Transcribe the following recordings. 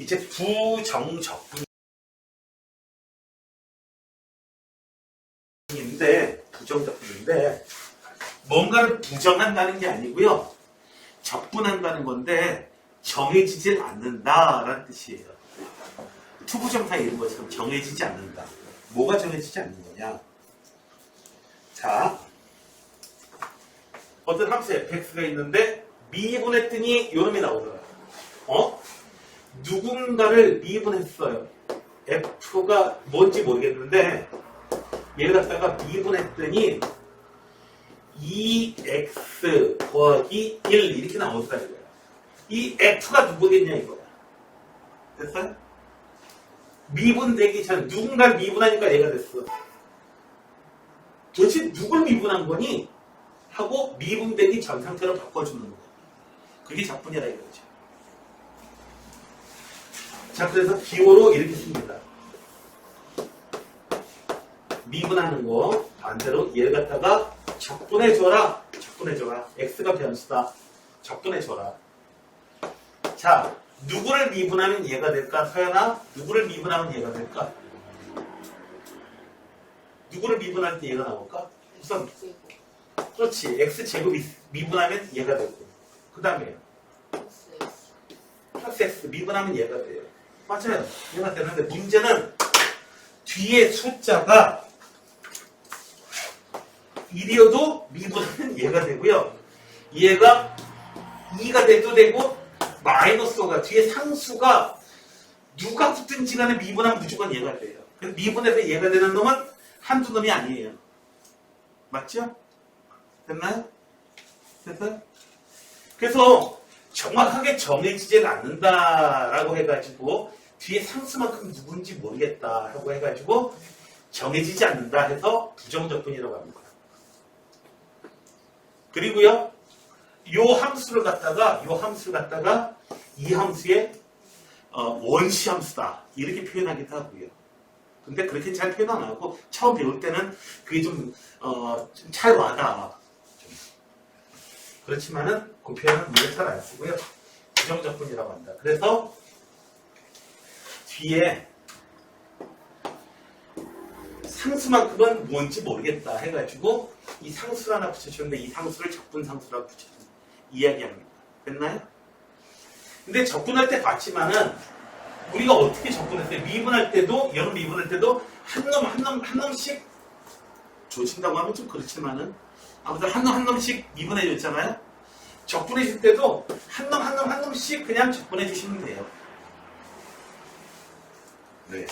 이제 부정적분인데 부정적분인데 뭔가를 부정한다는 게 아니고요. 적분한다는 건데 정해지질 않는다라는 뜻이에요. 투부정사 이런 것처럼 정해지지 않는다. 뭐가 정해지지 않는 거냐? 자, 어떤 함수 fx가 있는데 미분했더니 이놈이 나오더라. 누군가를 미분했어요. f가 뭔지 모르겠는데 얘를 갖다가 미분했더니 2x 더하기 1 이렇게 나오더라 이거야. 이 f가 누구겠냐 이거야. 됐어요? 미분되기 전 누군가를 미분하니까 얘가 됐어. 도대체 누굴 미분한 거니? 하고 미분되기 전 상태로 바꿔주는 거야. 그게 적분이라 이거죠. 자, 그래서 기호로 이렇게 씁니다. 미분하는 거 반대로 얘를 갖다가 적분해줘라. 적분해줘라. x가 변수다. 적분해줘라. 자, 누구를 미분하면 얘가 될까? 서연아, 누구를 미분하면 얘가 될까? 누구를 미분할 때 얘가 나올까? 우선 그렇지. x제곱 미분하면 얘가 되고 그 다음에 플러스 x 미분하면 얘가 돼요. 맞아요. 얘가 되는데 문제는 뒤에 숫자가 1이어도 미분하면 얘가 되고요. 얘가 2가 돼도 되고 마이너스가 뒤에 상수가 누가 붙든지 간에 미분하면 무조건 얘가 돼요. 그래서 미분해서 얘가 되는 놈은 한두 놈이 아니에요. 맞죠? 됐나요? 됐어요? 그래서 정확하게 정해지질 않는다라고 해가지고 뒤에 상수만큼 누군지 모르겠다 하고 해가지고 정해지지 않는다 해서 부정적분이라고 합니다. 그리고요, 요 함수를 갖다가 이 함수의 원시 함수다 이렇게 표현하기도 하고요. 근데 그렇게 잘 표현 안 하고 처음 배울 때는 그게 좀 잘 와닿아. 그렇지만은 그 표현은 우리가 잘 안 쓰고요. 부정적분이라고 한다. 그래서 뒤에 상수만큼은 뭔지 모르겠다 해가지고 이 상수를 하나 붙여주는데 이 상수를 적분상수라고 붙여줍니다. 이야기합니다. 됐나요? 근데 적분할 때 봤지만은 우리가 어떻게 적분했어요? 미분할 때도, 여름 미분할 때도 한 놈씩 조친다고 하면 좀 그렇지만은 아무튼 한 놈씩 미분해 줬잖아요? 적분해 줄 때도 한 놈씩 그냥 적분해 주시면 돼요. 네.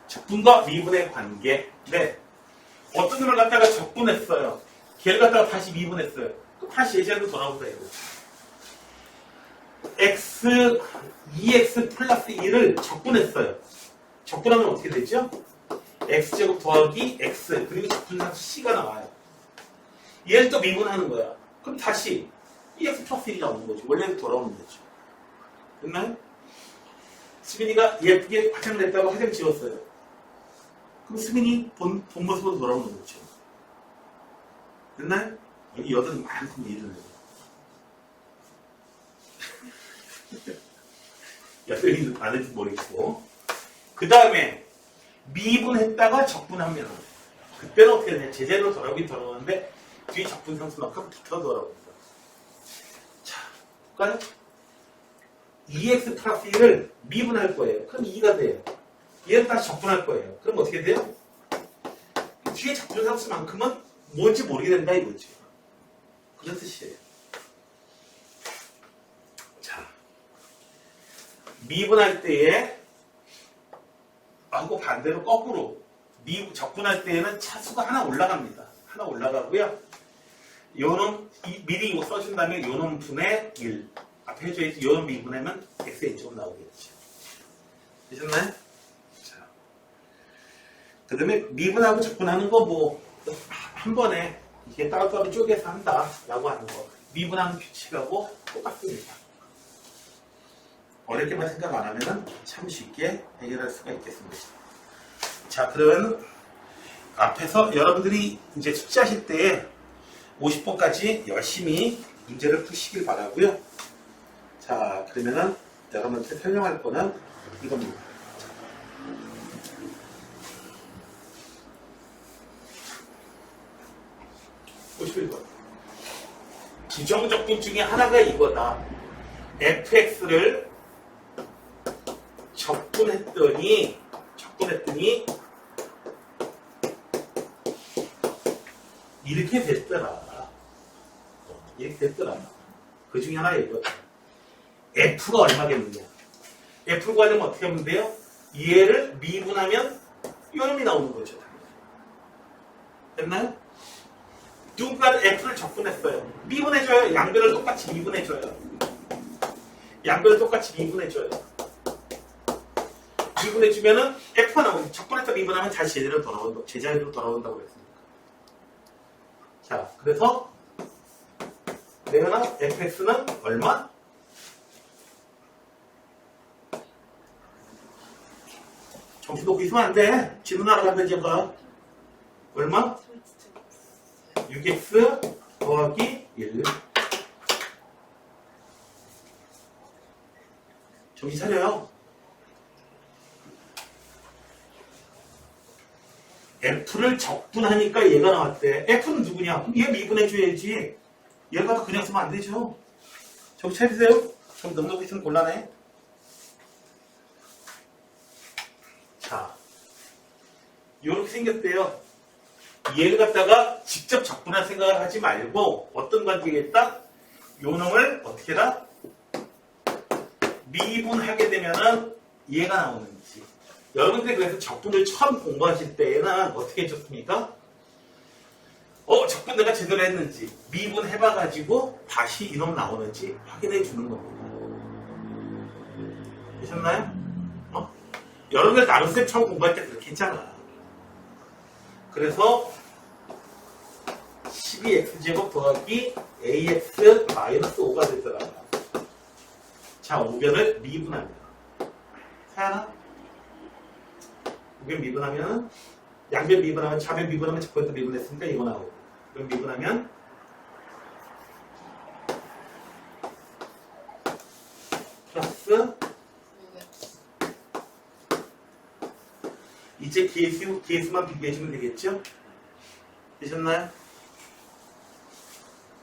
적분과 미분의 관계. 네. 어떤 놈을 갖다가 적분했어요. 걔를 갖다가 다시 미분했어요. 다시 예전으로 돌아오다 이거. 2x 플러스 1을 적분했어요. 적분하면 어떻게 되죠? x제곱 더하기 x 그리고 적분상수 c가 나와요. 얘를 또 미분하는 거야. 그럼 다시 2x 플러스 1이 나오는 거죠. 원래는 돌아오는 거죠. 됐나요? 수빈이가 예쁘게 화장을 했다고 화장 지웠어요. 그럼 수빈이 본 모습으로 돌아오는 거죠. 됐나요? 여기 여든 많고 이러는 거예요. 여든이도 다른지 모르겠고. 그 다음에 미분했다가 적분하면 그때는 어떻게 되냐? 제대로 돌아오긴 돌아오는데 뒤에 적분상수만큼 붙어 돌아옵니다. 자, 볼까요? 2x 플러스 1을 미분할 거예요. 그럼 2가 돼요. 얘를 다시 적분할 거예요. 그럼 어떻게 돼요? 뒤에 적분상수만큼은 뭔지 모르게 된다 이거죠. 그런 뜻이에요. 자, 미분할 때에 하고 반대로 거꾸로 적분할 때에는 차수가 하나 올라갑니다. 하나 올라가고요. 요놈 미리 이거 써준 다음에 요놈 분의 1 앞에 해줘야지. 요놈 미분하면 xn제곱 나오겠죠. 되셨나요? 자, 그 다음에 미분하고 적분하는 거 뭐 한 번에 이게 따로따로 쪼개서 한다라고 하는 거 미분하는 규칙하고 똑같습니다. 어렵게만 생각 안 하면 참 쉽게 해결할 수가 있겠습니다. 자, 그러면 앞에서 여러분들이 이제 숙제하실 때 50번까지 열심히 문제를 푸시길 바라고요. 자, 그러면은 여러분한테 설명할 거는 이겁니다. 보시면 부정적분 중에 하나가 이거다. fx를 적분했더니 이렇게 됐더라. 그 중에 하나 이거다. f가 얼마겠느냐. f 구하려면 어떻게 하면 돼요? 얘를 미분하면 요놈이 나오는 거죠. 됐나요? 누군가 f를 적분했어요. 미분해줘요. 양변을 똑같이 미분해줘요. 미분해주면은 f가 나오죠. 적분해서 미분하면 다시 제자리로 돌아온다고 그랬습니다. 자, 그래서 내가 fx는 얼마? 정신 놓고 있으면 안 돼. 질문하러 간다, 제가. 얼마? 6x 더하기 1. 정신 차려요. f를 적분하니까 얘가 나왔대. f는 누구냐? 얘 미분해줘야지. 얘가 더 그냥 쓰면 안 되죠. 정신 차리세요. 좀 넘어가고 있으면 곤란해. 자, 요렇게 생겼대요. 얘를 갖다가 직접 적분할 생각을 하지 말고 어떤 관계겠다? 요 놈을 어떻게 해라? 미분하게 되면은 얘가 나오는지. 여러분들이 그래서 적분을 처음 공부하실 때에는 어떻게 해줬습니까? 적분 내가 제대로 했는지 미분해봐가지고 다시 이놈 나오는지 확인해 주는 겁니다. 되셨나요? 여러분들 나름대로 처음 공부할 때 그렇게 했잖아. 그래서 12x제곱 더하기 ax 마이너스 5가 되더라. 자, 우변을 미분합니다. 사연아? 우변 미분하면 양변 미분하면 좌변 미분하면 적변도 미분했으니까 이거 나오고. 그럼 미분하면 플러스 이제 계수만 비교해주면 되겠죠? 되셨나요?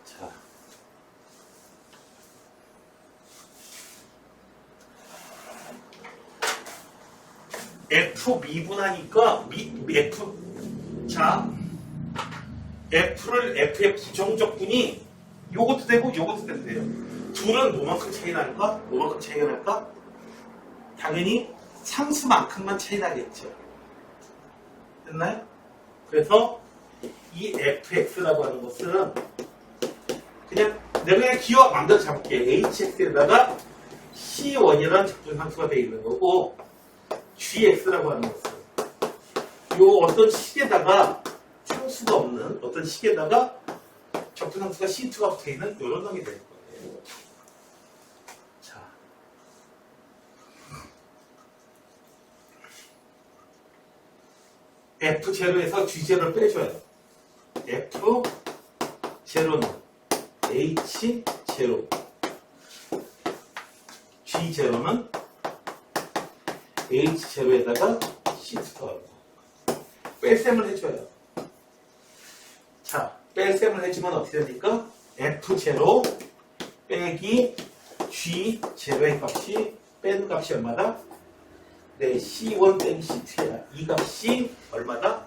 자, f 미분하니까 f를 f의 부정적분이 요것도 되고 요것도 된대요. 둘은 뭐만큼 차이 날까? 뭐만큼 차이가 날까? 당연히 상수만큼만 차이 나겠죠. 됐나요? 그래서 이 fx라고 하는 것은 그냥 내가 그냥 기억 만들어 잡을게. hx에다가 c1이라는 적분상수가 되어 있는 거고 gx라고 하는 것은 요 어떤 식에다가 상수가 없는 어떤 식에다가 적분상수가 c2가 붙어 있는 이런 놈이 될 거예요. 자, F0에서 G0를 빼줘요. F0는 H0, G0는 H0에다가 C2가 뺄셈을 해줘요. 자, 뺄셈을 해주면 어떻게 됩니까? F0 빼기 G0의 값이 빼는 값이 얼마다? 네, C1 빼기 C2야. 이 값이 얼마다?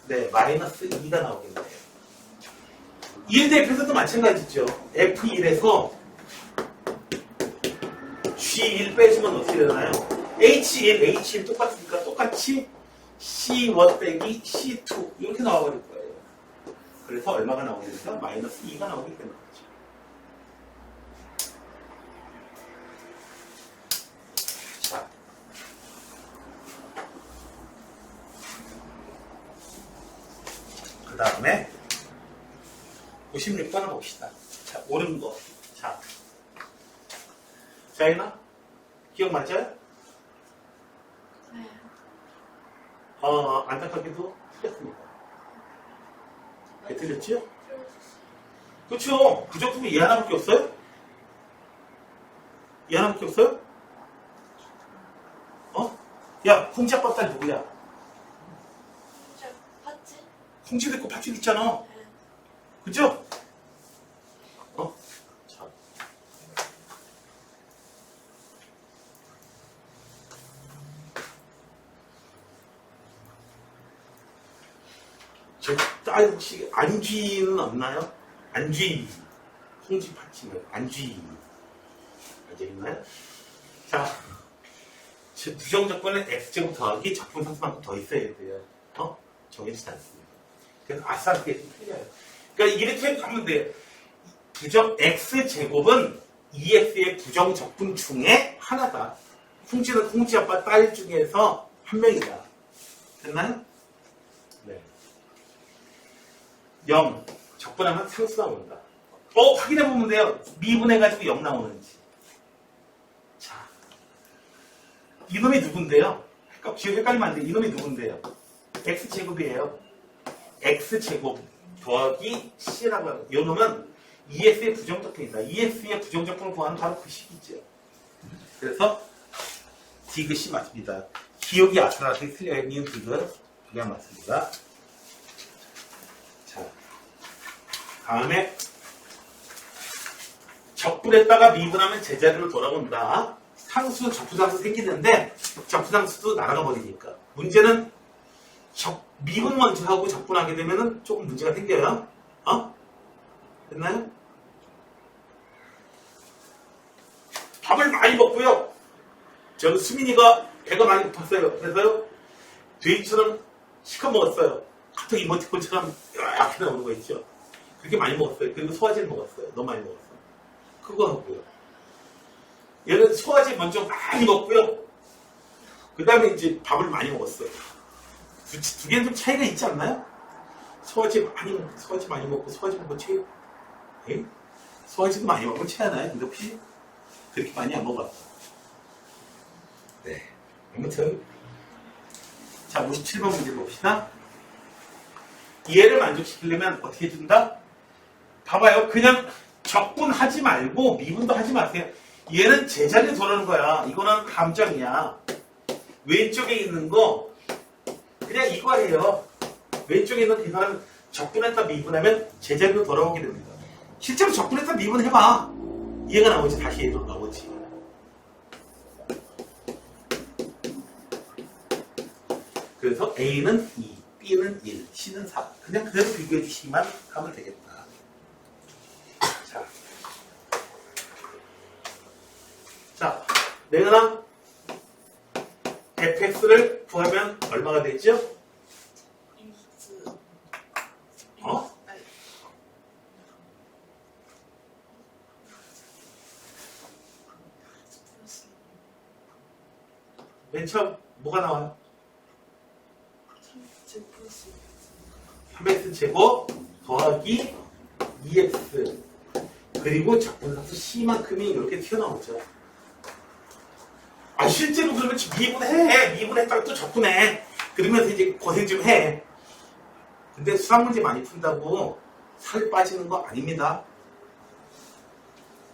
네, 마이너스 2가 나오겠네요. 1 대표에서도 마찬가지죠. F1에서 G1 빼주면 어떻게 되나요? H1, H1 똑같으니까 똑같이 C1 빼기 C2 이렇게 나와버릴 거예요. 그래서 얼마가 나오게 되니까 마이너스 2가 나오게 되는 거죠. 자, 그 다음에 96번을 봅시다. 자, 옳은 거. 자, 자이나 기억 맞아요? 네. 안타깝게도 틀렸습니다. 왜 틀렸지요? 그렇죠. 부정품이 얘 하나밖에 없어요? 얘 하나밖에 없어요? 야, 홍지 아빠 딸 누구야? 진짜 봤지? 홍지도 있고 팥쥐도 있잖아. 네. 그죠? 어? 자. 저 딸 혹시 안쥐는 없나요? 안쥐. 홍지 팥쥐는 안쥐. 알겠나요? 자. 제 부정적분은 x제곱 더하기 적분 상수만큼 더 있어야 돼요. 정해지지 않습니다. 그래서 아싸하게 틀려요. 그러니까 이렇게 하면 돼요. 부정 x제곱은 2x의 부정 적분 중에 하나다. 홍지는 홍지 아빠 딸 중에서 한 명이다. 됐나요? 네. 0 적분하면 상수 나온다. 확인해 보면 돼요. 미분해가지고 0 나오는지. 자, 이놈이 누군데요? 기억 헷갈리면 안 돼. 이놈이 누군데요? x제곱이에요. x제곱 더하기 c라고 하는 이놈은 2x의 부정적분이다. 2x의 부정적분을 구하는 바로 그 식이죠. 그래서 디귿이 맞습니다. 기억이 아슬아슬 틀려요. 니은 디귿 그게 맞습니다. 자, 다음에 적분했다가 미분하면 제자리로 돌아온다. 상수, 적분상수 생기는데 적분상수도 날아가 버리니까 문제는 미분 먼저 하고 적분하게 되면은 조금 문제가 생겨요. 됐나요? 밥을 많이 먹고요. 저는 수민이가 배가 많이 고팠어요. 그래서요 돼지처럼 시커 먹었어요. 카톡 이모티콘처럼 이렇게 나오는 거 있죠. 그렇게 많이 먹었어요. 그리고 소화제를 먹었어요. 너무 많이 먹었어요. 그거 하고요. 얘는 소화제 먼저 많이 먹고요. 그 다음에 이제 밥을 많이 먹었어요. 두 개는 좀 차이가 있지 않나요? 소화제 많이 먹고 소화제 먹고 체해. 예? 소화제도 많이 먹으면 체하나요? 근데 혹시 그렇게 많이 안 먹어봤어. 네. 아무튼 자 57번 문제 봅시다. 얘를 만족시키려면 어떻게 해준다? 봐봐요. 그냥 적분하지 말고 미분도 하지 마세요. 얘는 제자리에 돌아오는 거야. 이거는 함정이야. 왼쪽에 있는 거 그냥 이거 해요. 왼쪽에 있는 계산은 적분했다 미분하면 제자리로 돌아오게 됩니다. 실제로 적분했다 미분해봐. 얘가 나오지. 다시 얘도 나오지. 그래서 A는 2, B는 1, C는 4. 그냥 그대로 비교해 주시기만 하면 되겠다. 자, 내가 fx를 구하면 얼마가 되죠? 맨 처음 뭐가 나와요? 3x 제곱 더하기 2x 그리고 적분상수 c만큼이 이렇게 튀어나오죠. 실제로 그러면 미분해. 미분했다가 또 적분해. 그러면서 이제 고생 좀 해. 근데 수학 문제 많이 푼다고 살 빠지는 거 아닙니다.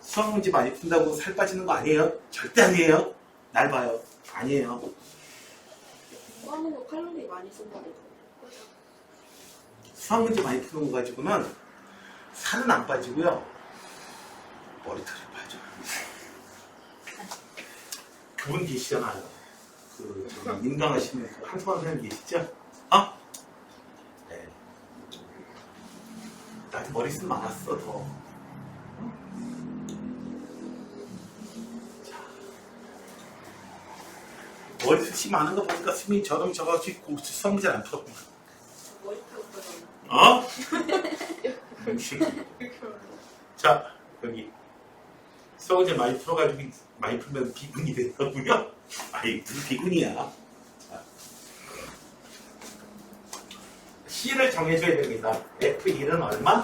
수학 문제 많이 푼다고 살 빠지는 거 아니에요. 절대 아니에요. 날 봐요. 아니에요. 공부하는 거 칼로리 많이 쓴다고. 수학 문제 많이 푸는 거 가지고는 살은 안 빠지고요. 머리털이 빠져. 그분 계시잖아요. 민감하시는 한동안 선생님 계시죠? 네. 나한테 머리숱 많았어, 더. 자. 머리숱이 많은 거 보니까 수미 저럼 저같이 수학 문제 안 풀었구나. 머리 펴고 자, 여기. 수학 문제 많이 풀어가지고 많이 풀면 비군이 된다고요? 아이, 무슨 비군이야. 자. C를 정해줘야 됩니다. F1은 얼마?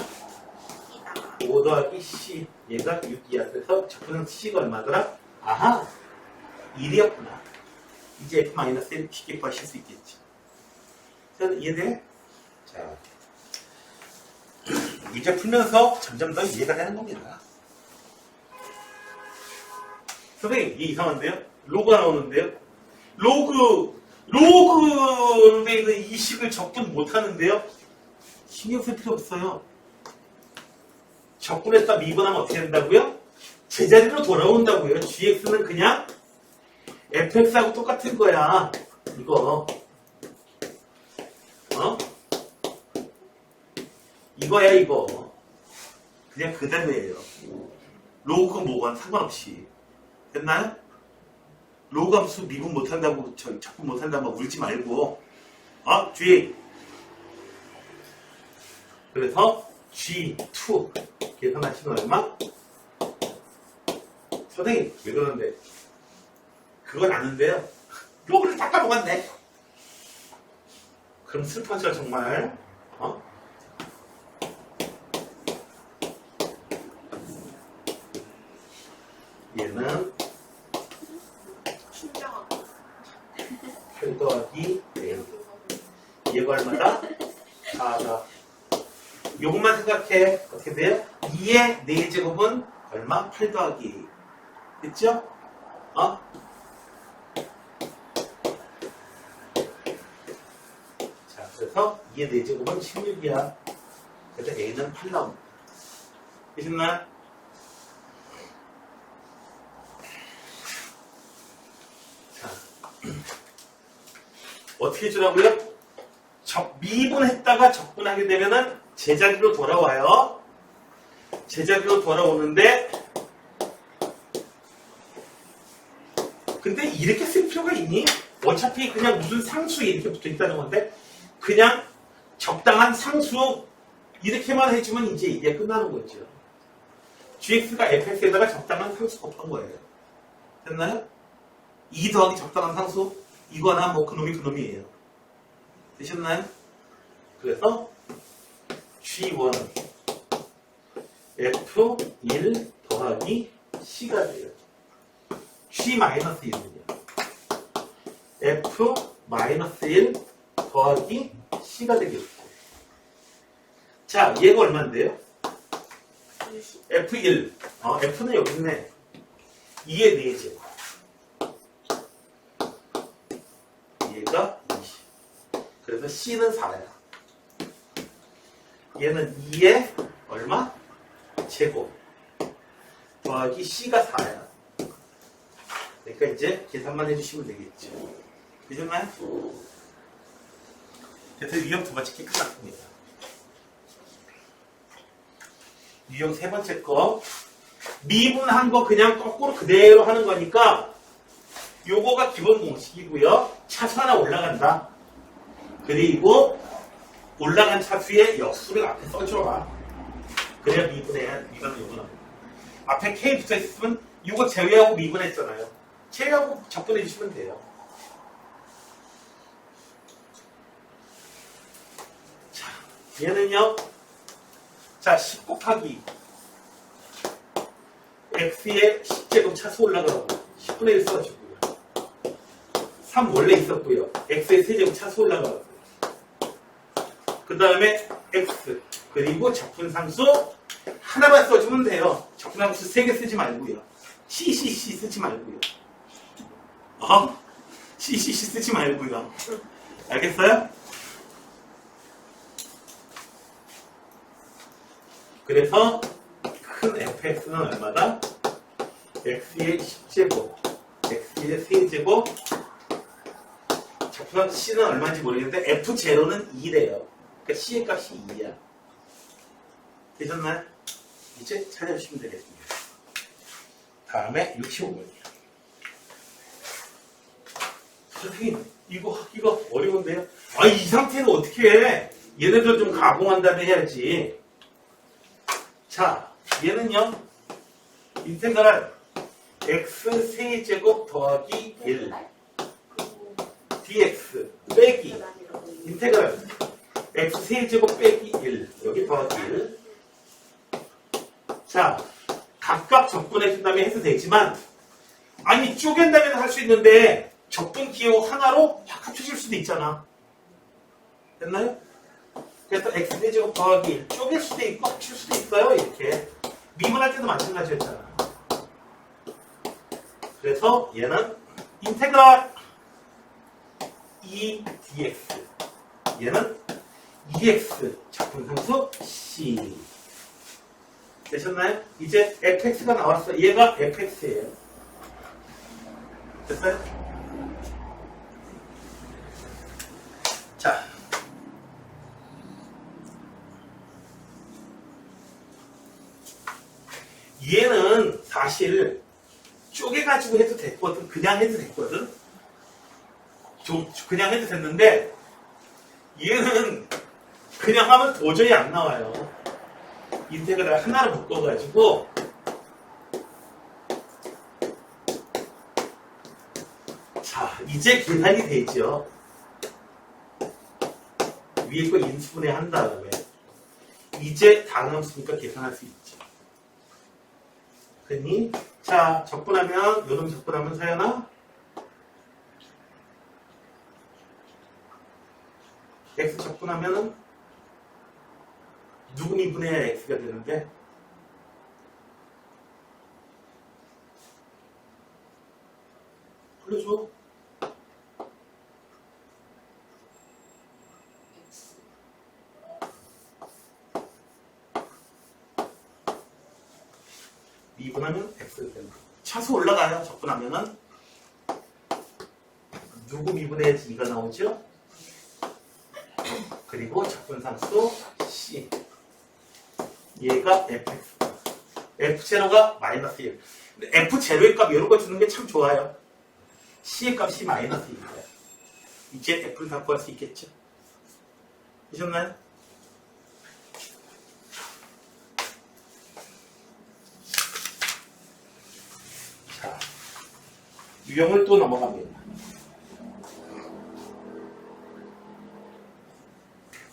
5 더하기 C. 얘가 6이야. 그래서 적분은 C가 얼마더라? 아하! 1이었구나. 이제 F-1 쉽게 구하실 수 있겠지. 자, 이해돼? 자. 이제 풀면서 점점 더 이해가 되는 겁니다. 선생님, 이게 이상한데요? 로가 나오는데요? 로그로 되어 있는 이 식을 적분 못 하는데요? 신경 쓸 필요 없어요. 적분했다 미분하면 어떻게 된다고요? 제자리로 돌아온다고요. gx는 그냥 fx하고 똑같은 거야. 이거. 이거야, 이거. 그냥 그대로예요. 로그 뭐건 상관없이. 됐나요? 로그 함수 미분 못한다고, 적분 못한다고 울지 말고. G. 그래서 G2 계산하시면 얼마? 선생님, 왜 그러는데? 그건 아는데요. 로그를 다 까먹었네. 그럼 슬퍼져, 정말. 얘는 신기하고 8 더하기 4. 얘가 얼마다? 4다. 요것만 생각해. 어떻게 돼요? 2의 4제곱은 얼마? 8 더하기. 됐죠? 자, 그래서 2의 4제곱은 16이야. 그래서 A는 8 나옵니다. 되셨나요? 어떻게 해주라고요? 미분했다가 적분하게 되면은 제자리로 돌아와요. 제자리로 돌아오는데 근데 이렇게 쓸 필요가 있니? 어차피 그냥 무슨 상수 이렇게 붙어있다는 건데 그냥 적당한 상수 이렇게만 해주면 이제 이게 끝나는 거죠. gx가 fx에다가 적당한 상수 곱한 거예요. 됐나요? 2 더하기 적당한 상수 이거나 뭐 그놈이 그놈이에요. 되셨나요? 그래서 G1은 F1 더하기 C가 돼요. G-1은요. F-1 더하기 C가 되겠고. 자, 얘가 얼마인데요? F1. F는 여기 있네. 2의 4제곱. 얘가 20. 그래서 C는 4야. 얘는 2의 얼마? 제곱. 더하기 C가 4야. 그러니까 이제 계산만 해주시면 되겠죠. 되셨나요? 그래서 유형 두 번째 게 끝났습니다. 유형 세 번째 거. 미분한 거 그냥 거꾸로 그대로 하는 거니까 요거가 기본 공식이고요. 차수 하나 올라간다. 그리고 올라간 차수에 역수를 앞에 써줘라. 그래야 미분해야 미분은 요거는. 앞에 K 붙어있으면 요거 제외하고 미분했잖아요. 제외하고 적분해 주시면 돼요. 자, 얘는요. 자, 10 곱하기 x의 10제곱 차수 올라가고 10분의 1 써주고요. 3 원래 있었고요. x의 세제곱 차수 올라가고 그 다음에 x 그리고 적분상수 하나만 써주면 돼요. 적분상수 3개 쓰지 말고요. CCC 쓰지 말고요. CCC 쓰지 말고요. 알겠어요? 그래서 큰 fx는 얼마다? x의 10제곱, x의 세제곱, 적분상수 c는 얼마인지 모르겠는데 f0는 2래요. 그러니까 c의 값이 2야. 되셨나요? 이제 찾아주시면 되겠습니다. 다음에 65번이요. 선생님, 이거 어려운데요? 이 상태는 어떻게 해? 얘네들 좀 가공한 다음에 해야지. 자, 얘는요, 인테그랄 x 세제곱 더하기 1 dx 빼기 인테그랄 x 세제곱 빼기 1 여기 더하기 1. 자, 각각 적분해 준 다음에 해도 되지만 아니 쪼갠다면 할 수 있는데 적분 기호 하나로 확 합쳐질 수도 있잖아. 됐나요? 그래서 x 세제곱 더하기 1 쪼갤 수도 있고 합칠 수도 있어요. 이렇게 미분할 때도 마찬가지였잖아. 그래서 얘는 인테그랄 2dx. 얘는 2x 작분상수 C. 되셨나요? 이제 fx가 나왔어. 얘가 fx예요. 됐어요? 자. 얘는 사실 쪼개가지고 해도 됐거든. 그냥 해도 됐거든. 그냥 해도 됐는데 얘는 그냥 하면 도저히 안 나와요. 인테그랄 하나를 묶어가지고 자 이제 계산이 되죠. 위에 거 인수분해 한 다음에 이제 다함수니까 계산할 수 있죠. 그니 자 적분하면 요놈 적분하면 서연아 x 적분하면은 누구 미분해야 x가 되는데 불러줘. X. 미분하면 x가 되는 거. 차수 올라가요. 적분하면은 누구 미분해야지 2가 나오죠? 그리고 적분상수 C. 얘가 fx. f0가 마이너스 1. 근데 f0의 값 이런 거 주는 게 참 좋아요. C의 값이 마이너스 1이에요. 이제 f를 다 구할 수 있겠죠? 되셨나요? 자, 유형을 또 넘어갑니다.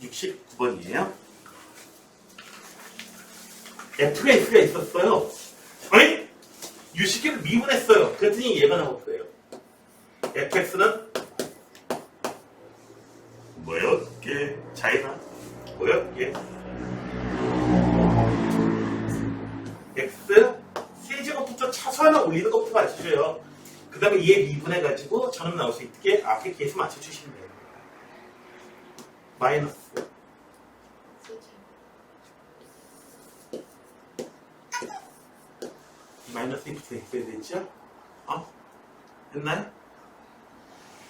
69번이에요. F가 X가 있었어요. 아니, 유식계를 미분했어요. 그랬더니 얘가 나왔어요. fx는 뭐였게? 자이나 뭐였게? x 세제곱부터 차수하나 올리는 것부터 맞춰줘요. 그 다음에 얘 미분해가지고 저는 나올 수 있게 앞에 계속 맞춰주시면 돼요. 마이너스 마이너스 2부터 있어야 되죠? 됐나요?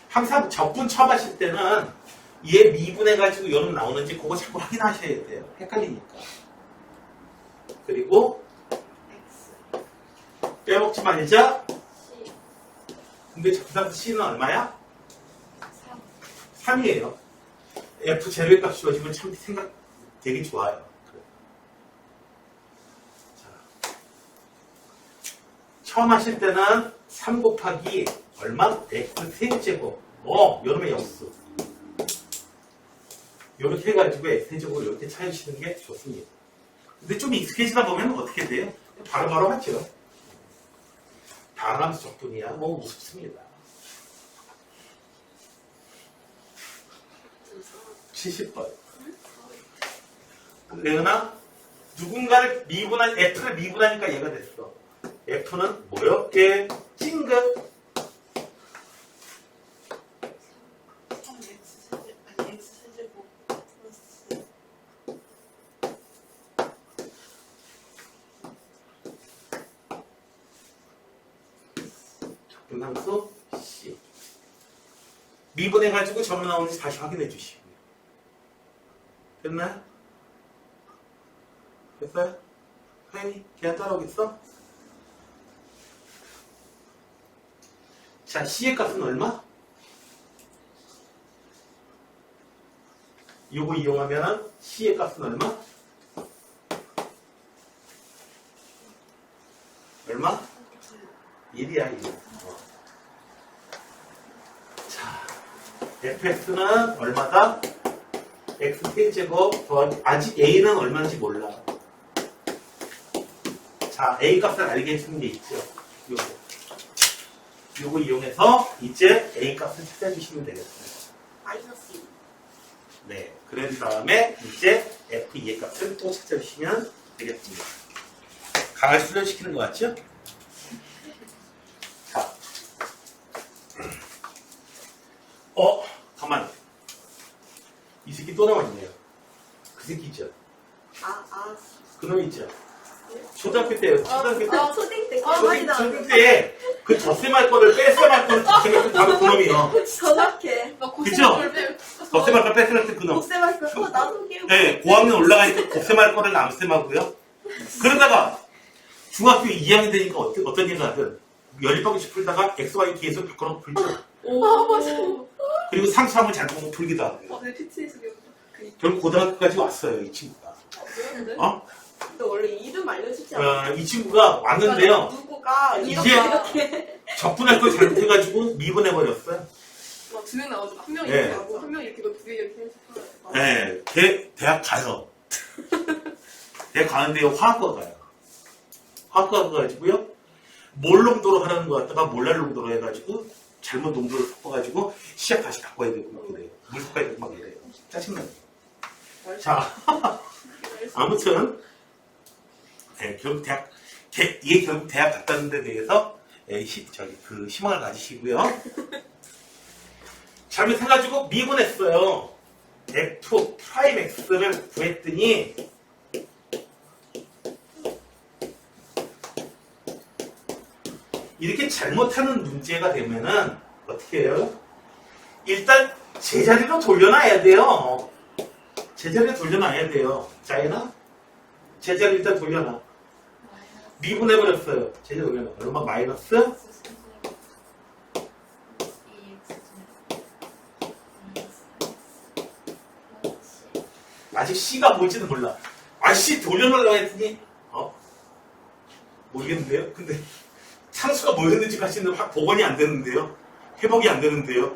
항상 적분 처음 하실 때는 얘 미분해가지고 요놈 나오는지 그거 자꾸 확인하셔야 돼요. 헷갈리니까. 그리고 X. 빼먹지 말자. C. 근데 적분상수 C는 얼마야? 3. 3이에요. F 제로의 값 주어지면 참 생각 되게 좋아요. 자, 처음 하실 때는 3 곱하기 얼마? X 세제곱. 여름의 역수. 이렇게 해가지고 X 세제곱을 이렇게 찾으시는 게 좋습니다. 근데 좀 익숙해지다 보면 어떻게 돼요? 바로바로 하죠. 다함수 적분이야. 뭐 무섭습니다. 70번. 레은아, 누군가를 미분한, F를 미분하니까 얘가 됐어. F는 뭐였게? 찡긋. 3X 세제곱. 아니 X 세제곱 플러스 적분함수 C. 미분해가지고 전부 나오는지 다시 확인해 주시고요. 됐나요? 됐어요? 하연이, 걔한 따라오겠어? 자, C의 값은 얼마? 요거 이용하면은 C의 값은 얼마? 얼마? 1이야, 1. 자, fx는 얼마다? x 세제곱 더하기, 아직 a는 얼마인지 몰라. 자, a 값을 알게 해주는 게 있죠. 요거 이용해서 이제 a 값을 찾아주시면 되겠습니다. 마이너스 2. 네, 그런 다음에 이제 f2의 값을 또 찾아주시면 되겠습니다. 강할 수련시키는 것 같죠? 자, 또 나왔네요. 그 새끼 있죠. 아. 그놈 있죠. 초등학교 때요. 초등학교 때. 초딩 때. 초등 때 그 덧셈 할 거를 뺄셈 할 거를 덧셈 할 때 바로 그놈이요. 정확해. 막 그죠? 덧셈 할 거 뺄셈 할 때 그놈. 복쌤할 거. 나도 깨우고. 네, 고학년 올라가니까 곱셈 할 거를 남셈 하고요. 그러다가 중학교 2학년 되니까 어떤 얘가 하든 연립방식 풀다가 XY 계속 바꿔놓고 풀죠. 오, 맞아. 그리고 상수함을 잘 보고 풀기도 하고요. 내 PT에서 배웠다. 결국 고등학교까지 왔어요, 이 친구가. 왜였는데? 어? 근데 원래 이름 알려주지 않아? 이 친구가 왔는데요. 누구가 이제 이렇게 접근할 걸 잘못해가지고 미분해버렸어요. 막 두 명 나와서 한 명이 네. 이렇게 하고 한 명이 이렇게 두개 이렇게 해서 풀어요. 네, 대학 가요. 대학 가는데요, 화학과 가요. 화학과 가가지고요, 몰 농도로 하라는 거 같다가 몰랄 농도로 해가지고, 잘못 농도를 섞어가지고, 시작 다시 바꿔야 되고, 막 이래요. 물 섞어야 되고, 막 이래요. 짜증나요. 자, 아무튼, 네, 결국 이게 결국 대학 갔다는 데 대해서, 그 희망을 가지시고요. 잘못해가지고 미분했어요. F 프라임 X를 구했더니 이렇게 잘못하는 문제가 되면은 어떻게 해요? 일단 제자리로 돌려놔야 돼요. 제자리로 돌려놔야 돼요. 자이나 제자리 일단 돌려놔. 미분해버렸어요. 제자리 돌려놔. 얼마? 마이너스? 아직 C가 뭔지는 몰라. C 돌려놓으려고 했더니, 모르겠는데요? 근데, 상수가 뭐였는지까지는 확 복원이 안 되는데요? 회복이 안 되는데요?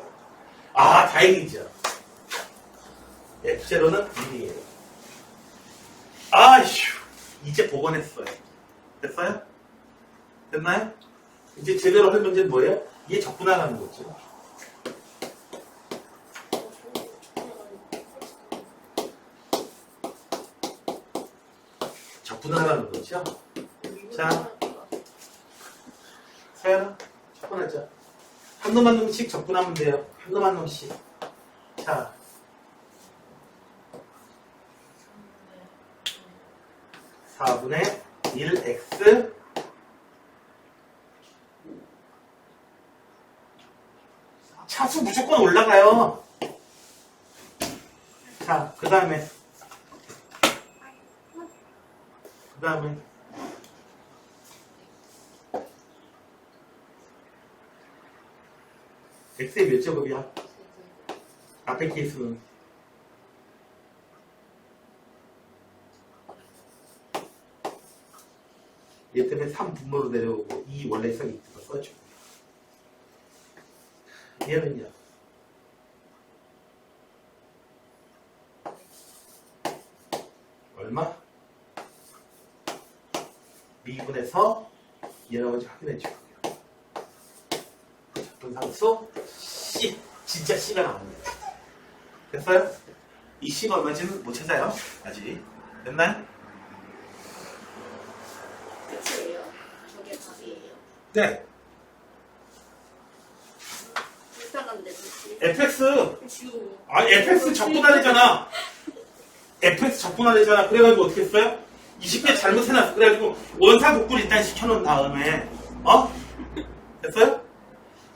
다행이죠. F0는 1이에요. 아휴, 이제 복원했어요. 됐어요? 됐나요? 이제 제대로 할 문제는 뭐예요? 이게 적분하라는 거죠. 적분하라는 거죠. 자, 서연아, 적분하자. 한 놈 한 놈씩 적분하면 돼요. 한 놈 한 놈씩. 자, (4분의 1x) 차수 무조건 올라가요. 자, 그 다음에 x의 몇 제곱이야? 앞에 케이스는 얘 때문에 3분모로 내려오고 2 원래성이 있는 거 써주고 얘는요 얼마? 미분해서 얘라고 확인해 주고요. 분상수 C, 진짜 C가 나옵니다. 됐어요? 이 C가 얼마인지는 못 찾아요. 아직. 됐나요? 끝이에요. 저게 답이에요. 네. 불쌍한데 그치? fx. 지우. fx 적분하래잖아. fx 적분하래잖아. 그래가지고 어떻게 했어요? 20개 잘못해놨어. 그래가지고 원사복구를 일단 시켜놓은 다음에 됐어요?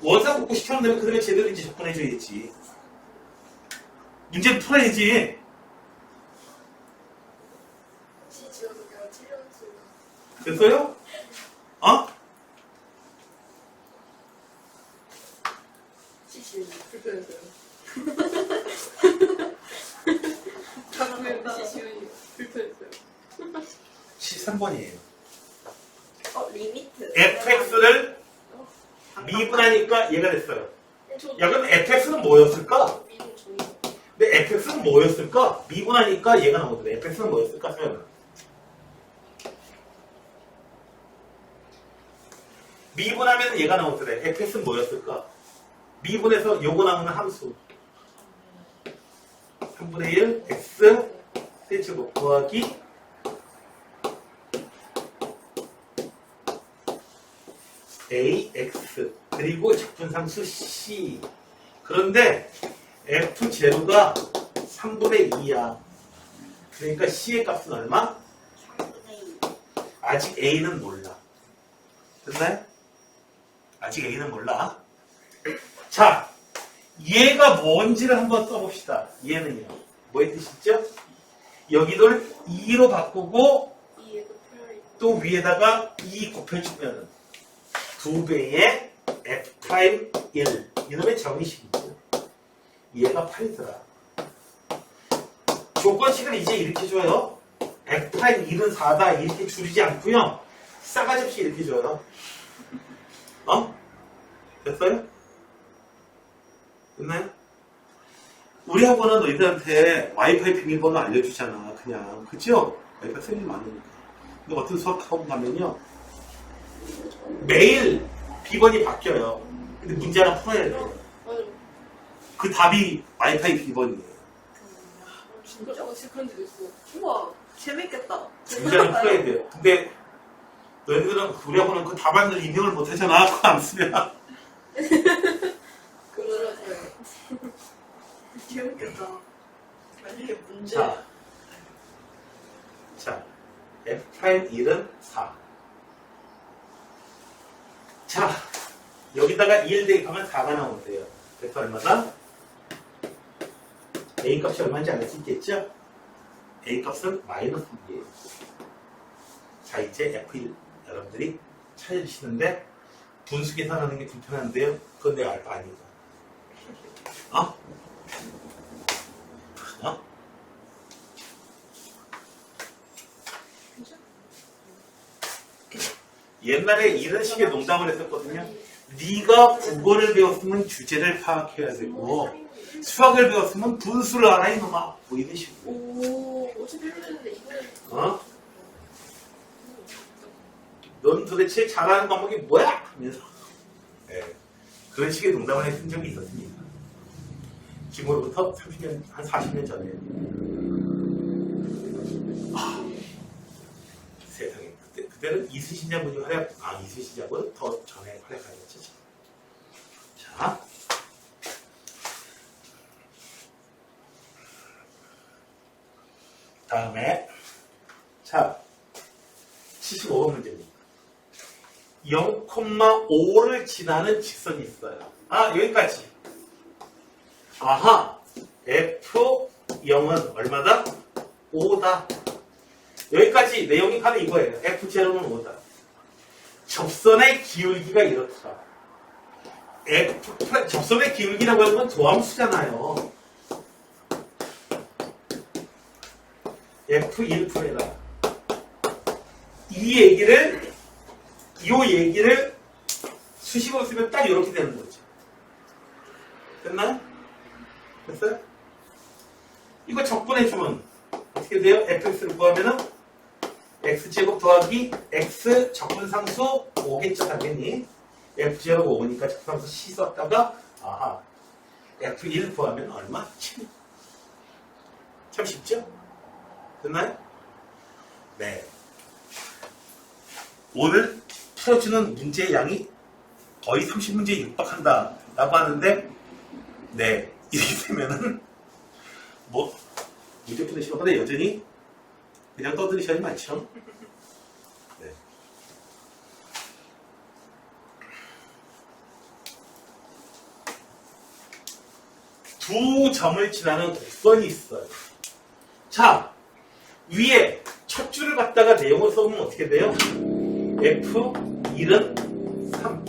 원사복구 시켜놓은 다음에 그 다음에 제대로 이제 접근해줘야지. 문제를 풀어야지. 시 지어서 내가 찔려놨어요. 됐어요? 시 지우는 불편했어요. 다음에 시시훈이 불편했어요. 13번이에요. 리미트. fx를 미분하니까 얘가 됐어요. 야, 그럼 fx는 뭐였을까? 미분 종이. 근데 fx는 뭐였을까? 미분하니까 얘가 나오거든. fx는 뭐였을까? 서연아. 미분하면 얘가 나오거든. fx는 뭐였을까? 미분해서 요거 나오는 함수. 3분의 1 x 세제곱 더하기 ax 그리고 적분상수 c. 그런데 f0가 3분의 2야. 그러니까 C의 값은 얼마? 3분의 2. 아직 A는 몰라. 됐나요? 아직 A는 몰라. 자, 얘가 뭔지를 한번 써봅시다. 얘는요. 뭐의 뜻이죠? 여기를 2로 바꾸고 2에 곱해야 또 위에다가 2 곱해주면 2배의 F'1 이놈의 정의식이죠. 얘가 8이더라. 조건식을 이제 이렇게 줘요. F'1은 4다 이렇게 줄이지 않고요. 싸가지 없이 이렇게 줘요. 됐어요? 됐나요? 우리 학원은 너희들한테 와이파이 비밀번호 알려주잖아. 그냥. 그죠? 와이파이 쓸 일이 많으니까. 근데 어떤 수학학원 가면요. 매일 비번이 바뀌어요. 근데 문제 하나 풀어야 돼요. 맞아. 그 답이 와이파이 비번이에요. 진짜 진짜 그런 데도 있어. 우와, 재밌겠다. 문제는 풀어야 돼요. 근데 너희들은 우리 학원은 그 답안을 입력을 못 하잖아. 그거 안 쓰면. 그러세요. 재밌겠다. 만약에 문제. 자, F'1은 4. 자, 여기다가 1 대입하면 4가 나온대요. 그래서 얼마다? A 값이 얼마인지 알 수 있겠죠? A 값은 마이너스 2예요. 자, 이제 F1 여러분들이 찾으시는데 분수 계산하는 게 불편한데요. 그건 내가 알 바 아니다. 옛날에 이런 식의 농담을 했었거든요. 네가 국어를 배웠으면 주제를 파악해야 되고 수학을 배웠으면 분수를 알아 이놈아. 뭐 이런 식으로. 오, 어차피 했는데 이거는 넌 도대체 잘하는 과목이 뭐야? 하면서 그런 식의 농담을 했던 적이 있었습니다. 지금으로부터 30년, 한 40년 전에. 세상에. 그때는 이순신 장군이 이순신 장군은 더 전에 활약하였죠. 자. 다음에. 자. 75번 문제입니다. 0,5를 지나는 직선이 있어요. 여기까지. 아하. F0은 얼마다? 5다. 여기까지 내용이 바로 이거예요. F0는 5다. 접선의 기울기가 이렇더라. 접선의 기울기라고 하는 건 도함수잖아요. F1프레다. 이 얘기를 수식으로 쓰면 딱 이렇게 되는 거죠. 됐나요? 됐어요? 이거 적분해주면 어떻게 돼요? fx를 구하면은 x제곱 더하기 x 적분상수 5겠죠 당연히. f제곱 5니까 적분상수 c 썼다가 f1 구하면 얼마? 7. 참 쉽죠? 됐나요? 네. 오늘 풀어주는 문제의 양이 거의 30문제에 육박한다 라고 하는데 네, 이렇게 되면은 문제 푸는 시간보다 여전히 그냥 떠드는 시간이 많죠. 네. 두 점을 지나는 곡선이 있어요. 자, 위에 첫 줄을 갖다가 내용을 써보면 어떻게 돼요? F1은 3,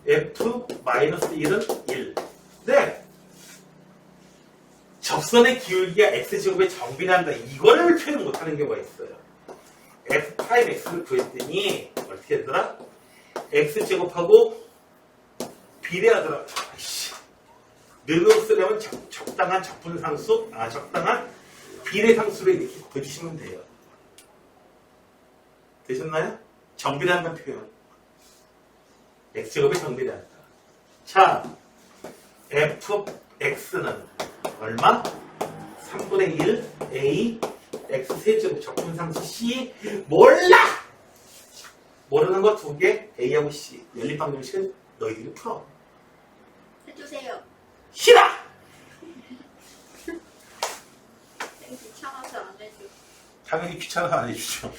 F-1은 1. 네. 접선의 기울기가 x제곱에 정비한다. 이거를 표현 못하는 경우가 있어요. F'X를 구했더니 어떻게 했더라? x제곱하고 비례하더라. 능으로 쓰려면 적당한 적분상수, 적당한 비례상수로 이렇게 곱해주시면 돼요. 되셨나요? 정비례한다는 표현. x제곱에 정비례한다. 자, fx는 얼마? 3분의 1 a x 세제곱 적분상수 c 몰라! 모르는 거 두 개 a하고 c 연립방정식은 너희들이 풀어. 해주세요. 싫어! 귀찮아서 안 해줘. 당연히 귀찮아서 안 해주죠.